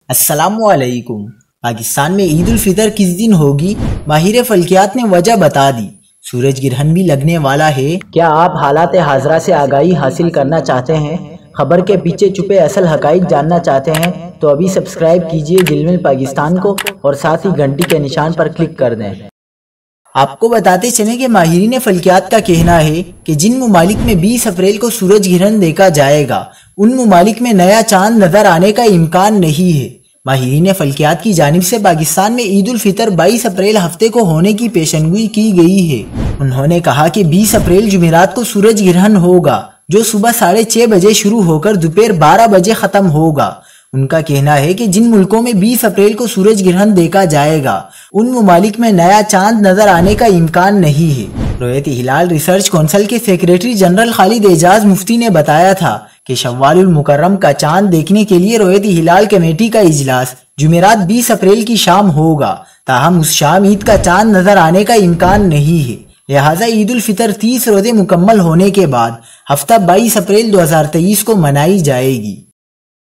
السلام علیکم۔ پاکستان میں عید الفطر کس دن ہوگی؟ ماہر فلکیات نے وجہ بتا دی۔ سورج گرہن بھی لگنے والا ہے۔ کیا آپ حالات حاضرہ سے آگاہی حاصل کرنا چاہتے ہیں؟ خبر کے پیچھے چھپے اصل حقائق جاننا چاہتے ہیں تو ابھی سبسکرائب کیجئے جلمل پاکستان کو اور ساتھ ہی گھنٹی کے نشان پر کلک کر دیں۔ آپ کو بتاتے چلیں کہ ماہرین فلکیات کا کہنا ہے کہ جن ممالک میں 20 اپریل کو سورج گرہن دیکھا جائے گا ان ممالک میں نیا چاند نظر آنے کا امکان نہیں ہے۔ ماہرین فلکیات کی جانب سے پاکستان میں عید الفطر 22 اپریل ہفتے کو ہونے کی پیشنگوئی کی گئی ہے۔ انہوں نے کہا کہ 20 اپریل جمعرات کو سورج گرہن ہوگا جو صبح 6:30 بجے شروع ہو کر دوپہر 12 بجے ختم ہوگا۔ ان کا کہنا ہے کہ جن ملکوں میں 20 اپریل کو سورج گرہن دیکھا جائے گا ان ممالک میں نیا چاند نظر آنے کا امکان نہیں ہے۔ رویت ہلال ریسرچ کونسل کے سیکریٹری جنرل خالد اعجاز مفتی نے بتایا تھا کہ شوال المکرم کا چاند دیکھنے کے لیے رویت ہلال کمیٹی کا اجلاس جمعرات 20 اپریل کی شام ہوگا، تاہم اس شام عید کا چاند نظر آنے کا امکان نہیں ہے، لہٰذا عید الفطر 30 روزے مکمل ہونے کے بعد ہفتہ 22 اپریل 2023 کو منائی جائے گی۔